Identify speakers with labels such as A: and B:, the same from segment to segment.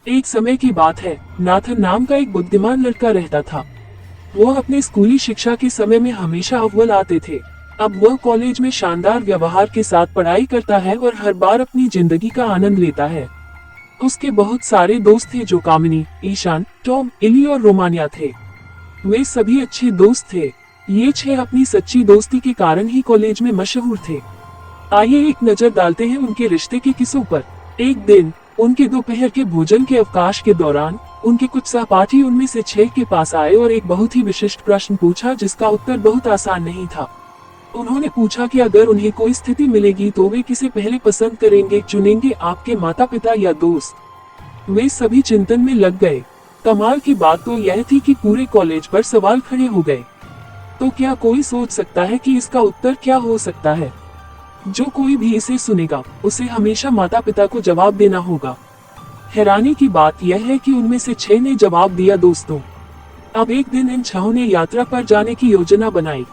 A: एक समय की बात है, नाथन नाम का एक बुद्धिमान लड़का रहता था। वह अपने स्कूली शिक्षा के समय में हमेशा अव्वल आते थे। अब वह कॉलेज में शानदार व्यवहार के साथ पढ़ाई करता है और हर बार अपनी जिंदगी का आनंद लेता है। उसके बहुत सारे दोस्त थे जो कामिनी, ईशान, टॉम, इली और रोमानिया थे। वे सभी अच्छे दोस्त थे। ये 6 अपनी सच्ची दोस्ती के कारण ही कॉलेज में मशहूर थे। आइए एक नजर डालते हैं उनके रिश्ते के किस्सों पर। एक दिन उनके दोपहर के भोजन के अवकाश के दौरान उनके कुछ सहपाठी उनमें से 6 के पास आए और एक बहुत ही विशिष्ट प्रश्न पूछा जिसका उत्तर बहुत आसान नहीं था। उन्होंने पूछा कि अगर उन्हें कोई स्थिति मिलेगी तो वे किसे पहले पसंद करेंगे, चुनेंगे, आपके माता पिता या दोस्त। वे सभी चिंतन में लग गए। कमाल की बात तो यह थी कि पूरे कॉलेज पर सवाल खड़े हो गए। तो क्या कोई सोच सकता है कि इसका उत्तर क्या हो सकता है? जो कोई भी इसे सुनेगा उसे हमेशा माता पिता को जवाब देना होगा। हैरानी की बात यह है कि उनमें से 6 ने जवाब दिया दोस्तों। अब एक दिन इन 6 ने यात्रा पर जाने की योजना बनाई,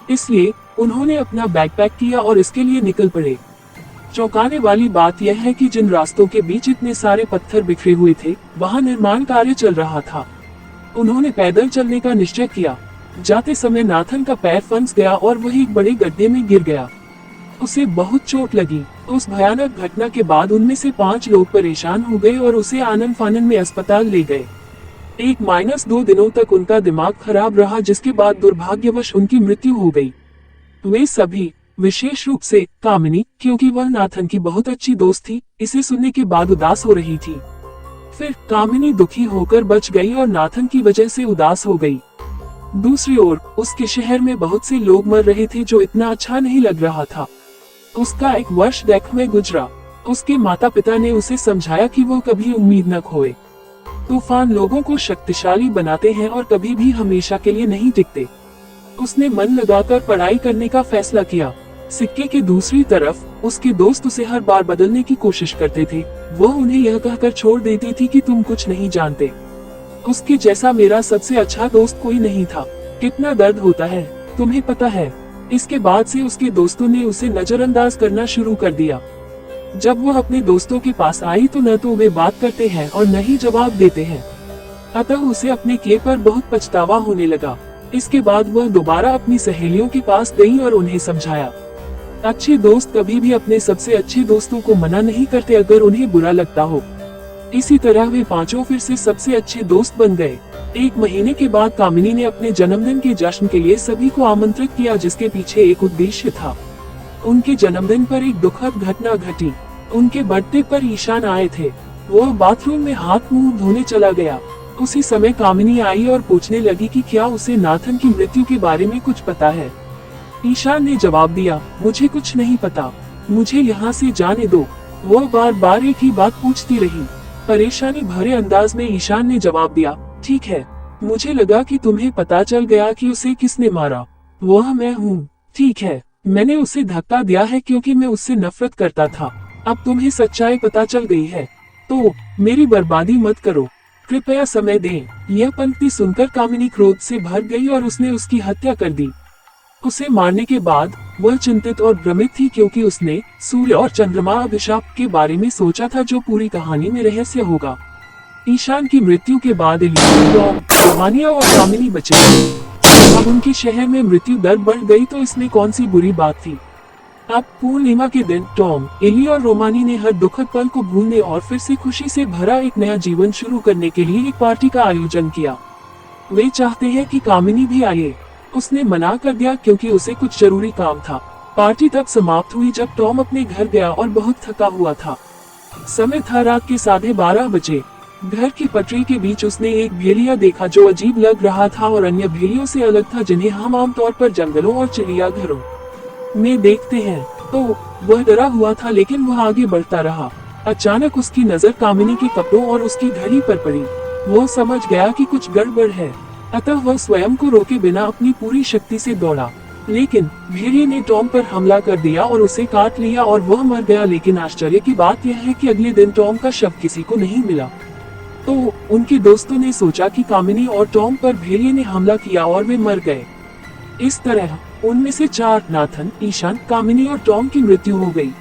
A: इसलिए उन्होंने अपना बैकपैक किया और इसके लिए निकल पड़े। चौंकाने वाली बात यह है कि जिन रास्तों के बीच इतने सारे पत्थर बिखरे हुए थे, वहां निर्माण कार्य चल रहा था। उन्होंने पैदल चलने का निश्चय किया। जाते समय नाथन का पैर फंस गया और वह एक बड़े गड्ढे में गिर गया। उसे बहुत चोट लगी। उस भयानक घटना के बाद उनमें से 5 लोग परेशान हो गए और उसे आनन फानन में अस्पताल ले गए। 1-2 दिनों तक उनका दिमाग खराब रहा, जिसके बाद दुर्भाग्यवश उनकी मृत्यु हो गई। वे सभी, विशेष रूप से कामिनी, क्योंकि वह नाथन की बहुत अच्छी दोस्त थी, इसे सुनने के बाद उदास हो रही थी। फिर कामिनी दुखी होकर बच गई और नाथन की वजह से उदास हो गई। दूसरी ओर उसके शहर में बहुत से लोग मर रहे थे जो इतना अच्छा नहीं लग रहा था। उसका 1 वर्ष डेक में गुजरा। उसके माता पिता ने उसे समझाया कि वो कभी उम्मीद न खोए। तूफान लोगों को शक्तिशाली बनाते हैं और कभी भी हमेशा के लिए नहीं टिकते। उसने मन लगाकर पढ़ाई करने का फैसला किया। सिक्के की दूसरी तरफ उसके दोस्त उसे हर बार बदलने की कोशिश करते थे। वह उन्हें यह कहकर छोड़ देती थी कि तुम कुछ नहीं जानते। उसके जैसा मेरा सबसे अच्छा दोस्त कोई नहीं था। कितना दर्द होता है, तुम्हें पता है। इसके बाद से उसके दोस्तों ने उसे नजरअंदाज करना शुरू कर दिया। जब वह अपने दोस्तों के पास आई तो न तो वे बात करते हैं और न ही जवाब देते हैं। अतः उसे अपने किए पर बहुत पछतावा होने लगा। इसके बाद वह दोबारा अपनी सहेलियों के पास गई और उन्हें समझाया। अच्छे दोस्त कभी भी अपने सबसे अच्छे दोस्तों को मना नहीं करते अगर उन्हें बुरा लगता हो। इसी तरह वे 5 फिर से सबसे अच्छे दोस्त बन गए। 1 महीने के बाद कामिनी ने अपने जन्मदिन के जश्न के लिए सभी को आमंत्रित किया, जिसके पीछे एक उद्देश्य था। उनके जन्मदिन पर एक दुखद घटना घटी। उनके बर्थडे पर ईशान आए थे। वह बाथरूम में हाथ मुंह धोने चला गया। उसी समय कामिनी आई और पूछने लगी कि क्या उसे नाथन की मृत्यु के बारे में कुछ पता है। ईशान ने जवाब दिया, मुझे कुछ नहीं पता, मुझे यहाँ से जाने दो। वह बार बार एक ही बात पूछती रही। परेशानी भरे अंदाज में ईशान ने जवाब दिया, ठीक है, मुझे लगा कि तुम्हें पता चल गया कि उसे किसने मारा। वह मैं हूँ। ठीक है, मैंने उसे धक्का दिया है क्योंकि मैं उससे नफरत करता था। अब तुम्हें सच्चाई पता चल गई है, तो मेरी बर्बादी मत करो, कृपया समय दें। यह पंक्ति सुनकर कामिनी क्रोध से भर गई और उसने उसकी हत्या कर दी। उसे मारने के बाद वह चिंतित और भ्रमित थी क्योंकि उसने सूर्य और चंद्रमा अभिशाप के बारे में सोचा था जो पूरी कहानी में रहस्य होगा। ईशान की मृत्यु के बाद रोमानिया और कामिनी बचे। अब उनके शहर में मृत्यु दर बढ़ गई तो इसमें कौन सी बुरी बात थी। अब पूर्णिमा के दिन टॉम, एली और रोमानी ने हर दुखद पल को भूलने और फिर से खुशी से भरा एक नया जीवन शुरू करने के लिए एक पार्टी का आयोजन किया। वे चाहते हैं कि कामिनी भी आए। उसने मना कर दिया क्योंकि उसे कुछ जरूरी काम था। पार्टी तब समाप्त हुई जब टॉम अपने घर गया और बहुत थका हुआ था। समय था रात के 12:30 बजे। घर की पटरी के बीच उसने एक भेड़िया देखा जो अजीब लग रहा था और अन्य भेड़ियों से अलग था जिन्हें हम आमतौर पर जंगलों और चिड़ियाघरों में देखते हैं। तो वह डरा हुआ था लेकिन वह आगे बढ़ता रहा। अचानक उसकी नजर कामिनी के कपड़ों और उसकी घड़ी पर पड़ी। वो समझ गया कि कुछ गड़बड़ है, अतः वह स्वयं को रोके बिना अपनी पूरी शक्ति से दौड़ा। लेकिन भेड़िए ने टॉम पर हमला कर दिया और उसे काट लिया और वह मर गया। लेकिन आश्चर्य की बात यह है कि अगले दिन टॉम का शव किसी को नहीं मिला। तो उनके दोस्तों ने सोचा कि कामिनी और टॉम पर भेड़िए ने हमला किया और वे मर गए। इस तरह उनमें से 4, नाथन, ईशान, कामिनी और टॉम की मृत्यु हो गई।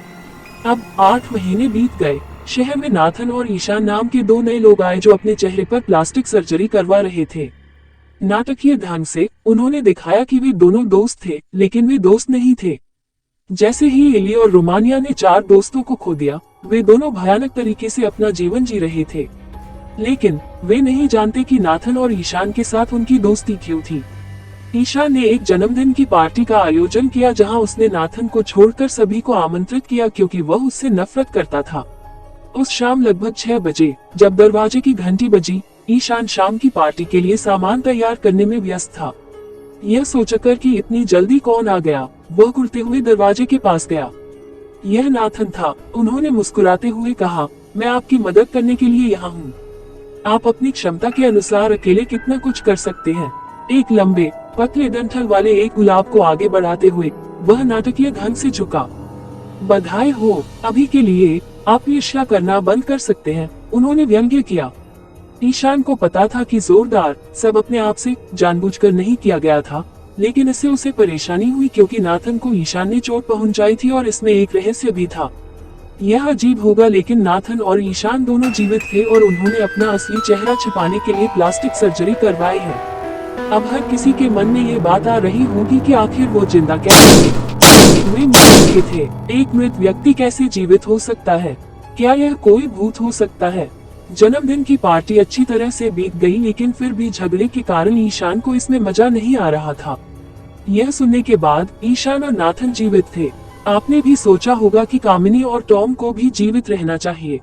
A: अब 8 महीने बीत गए। शहर में नाथन और ईशान नाम के दो नए लोग आए जो अपने चेहरे पर प्लास्टिक सर्जरी करवा रहे थे। नाटकीय ढंग से उन्होंने दिखाया कि वे दोनों दोस्त थे, लेकिन वे दोस्त नहीं थे। जैसे ही एली और रोमानिया ने 4 दोस्तों को खो दिया, वे दोनों भयानक तरीके से अपना जीवन जी रहे थे। लेकिन वे नहीं जानते कि नाथन और ईशान के साथ उनकी दोस्ती क्यों थी। ईशान ने एक जन्मदिन की पार्टी का आयोजन किया जहां उसने नाथन को छोड़कर सभी को आमंत्रित किया क्योंकि वह उससे नफरत करता था। उस शाम लगभग 6 बजे जब दरवाजे की घंटी बजी, ईशान शाम की पार्टी के लिए सामान तैयार करने में व्यस्त था। यह सोचकर कि इतनी जल्दी कौन आ गया, वह घुरते हुए दरवाजे के पास गया। यह नाथन था। उन्होंने मुस्कुराते हुए कहा, मैं आपकी मदद करने के लिए यहाँ हूँ। आप अपनी क्षमता के अनुसार अकेले कितना कुछ कर सकते हैं। एक लंबे पतले डंठल वाले एक गुलाब को आगे बढ़ाते हुए वह नाटकीय ढंग से झुका। बधाई हो, अभी के लिए आप ईर्ष्या करना बंद कर सकते हैं, उन्होंने व्यंग्य किया। ईशान को पता था कि जोरदार सब अपने आप से जानबूझकर नहीं किया गया था, लेकिन इससे उसे परेशानी हुई क्योंकि नाथन को ईशान ने चोट पहुंचाई थी और इसमें एक रहस्य भी था। यह अजीब होगा, लेकिन नाथन और ईशान दोनों जीवित थे और उन्होंने अपना असली चेहरा छिपाने के लिए प्लास्टिक सर्जरी करवाई है। अब हर किसी के मन में ये बात आ रही होगी कि आखिर वो जिंदा कैसे थे। वे मर चुके थे। एक मृत व्यक्ति कैसे जीवित हो सकता है? क्या यह कोई भूत हो सकता है? जन्मदिन की पार्टी अच्छी तरह से बीत गई, लेकिन फिर भी झगड़े के कारण ईशान को इसमें मजा नहीं आ रहा था। यह सुनने के बाद ईशान और नाथन जीवित थे। आपने भी सोचा होगा कि कामिनी और टॉम को भी जीवित रहना चाहिए।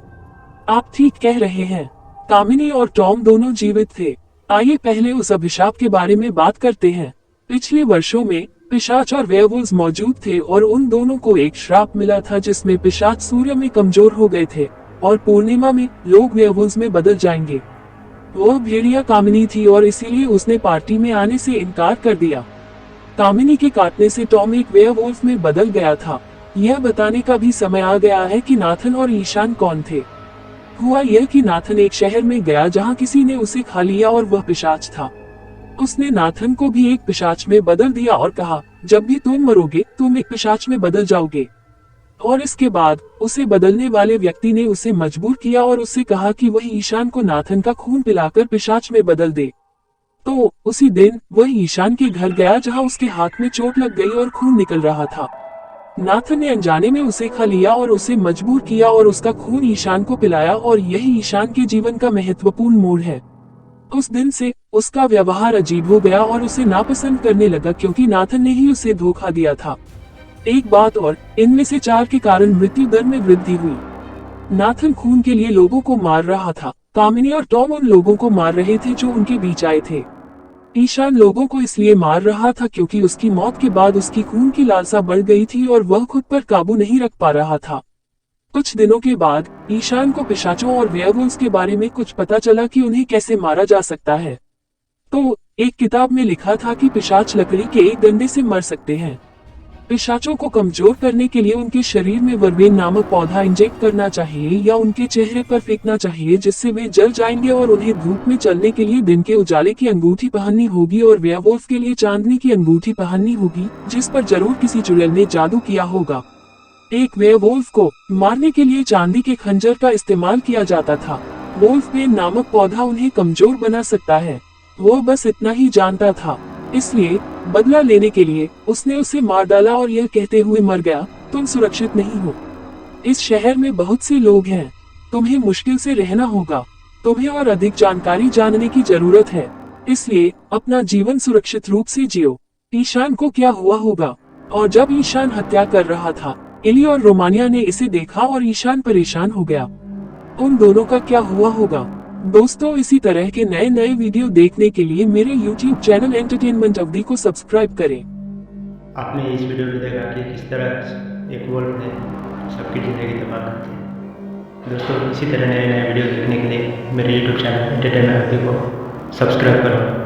A: आप ठीक कह रहे हैं, कामिनी और टॉम दोनों जीवित थे। आइए पहले उस अभिशाप के बारे में बात करते हैं। पिछले वर्षों में पिशाच और वेयरवुल्व्स मौजूद थे और उन दोनों को एक श्राप मिला था जिसमें पिशाच सूर्य में कमजोर हो गए थे और पूर्णिमा में लोग वेयरवुल्व्स में बदल जाएंगे। वह भेड़िया कामिनी थी और इसीलिए उसने पार्टी में आने से इनकार कर दिया। कामिनी के काटने से टॉम एक वेयरवुल्फ में बदल गया था। यह बताने का भी समय आ गया है कि नाथन और ईशान कौन थे। हुआ यह कि नाथन एक शहर में गया जहां किसी ने उसे खा लिया और वह पिशाच था। उसने नाथन को भी एक पिशाच में बदल दिया और कहा, जब भी तुम मरोगे तुम एक पिशाच में बदल जाओगे। और इसके बाद उसे बदलने वाले व्यक्ति ने उसे मजबूर किया और उससे कहा कि वह ईशान को नाथन का खून पिलाकर पिशाच में बदल दे। तो उसी दिन वह ईशान के घर गया जहां उसके हाथ में चोट लग गई और खून निकल रहा था। नाथन ने अनजाने में उसे खा लिया और उसे मजबूर किया और उसका खून ईशान को पिलाया और यही ईशान के जीवन का महत्वपूर्ण मोड़ है। उस दिन से उसका व्यवहार अजीब हो गया और उसे नापसंद करने लगा क्योंकि नाथन ने ही उसे धोखा दिया था। एक बात और, इनमें से 4 के कारण मृत्यु दर में वृद्धि हुई। नाथन खून के लिए लोगों को मार रहा था। कामिनी और टॉम उन लोगों को मार रहे थे जो उनके बीच आए थे। ईशान लोगों को इसलिए मार रहा था क्योंकि उसकी मौत के बाद उसकी खून की लालसा बढ़ गई थी और वह खुद पर काबू नहीं रख पा रहा था। कुछ दिनों के बाद ईशान को पिशाचों और वेयरवुल्व्स के बारे में कुछ पता चला कि उन्हें कैसे मारा जा सकता है। तो एक किताब में लिखा था कि पिशाच लकड़ी के एक डंडे से मर सकते हैं। पिशाचों को कमजोर करने के लिए उनके शरीर में वर्बेन नामक पौधा इंजेक्ट करना चाहिए या उनके चेहरे पर फेंकना चाहिए जिससे वे जल जाएंगे और उन्हें धूप में चलने के लिए दिन के उजाले की अंगूठी पहननी होगी और वेयरवुल्फ के लिए चांदनी की अंगूठी पहननी होगी जिस पर जरूर किसी चुड़ैल ने जादू किया होगा। एक वेयरवुल्फ को मारने के लिए चांदी के खंजर का इस्तेमाल किया जाता था। वुल्फबेन नामक पौधा उन्हें कमजोर बना सकता है। वो बस इतना ही जानता था, इसलिए बदला लेने के लिए उसने उसे मार डाला और यह कहते हुए मर गया, तुम सुरक्षित नहीं हो। इस शहर में बहुत से लोग हैं, तुम्हें मुश्किल से रहना होगा। तुम्हें और अधिक जानकारी जानने की जरूरत है, इसलिए अपना जीवन सुरक्षित रूप से जियो। ईशान को क्या हुआ होगा? और जब ईशान हत्या कर रहा था, एली और रोमानिया ने इसे देखा और ईशान परेशान हो गया। उन दोनों का क्या हुआ होगा? दोस्तों, इसी तरह के नए नए वीडियो देखने के लिए मेरे YouTube चैनल एंटरटेनमेंट अवधि को सब्सक्राइब करें।
B: आपने इस वीडियो में देखा कि किस तरह एक वुल्फ ने सबकी ज़िंदगी तबाह कर दी। दोस्तों, इसी तरह नए नए वीडियो देखने के लिए मेरे YouTube चैनल एंटरटेनमेंट अवधि को सब्सक्राइब करो।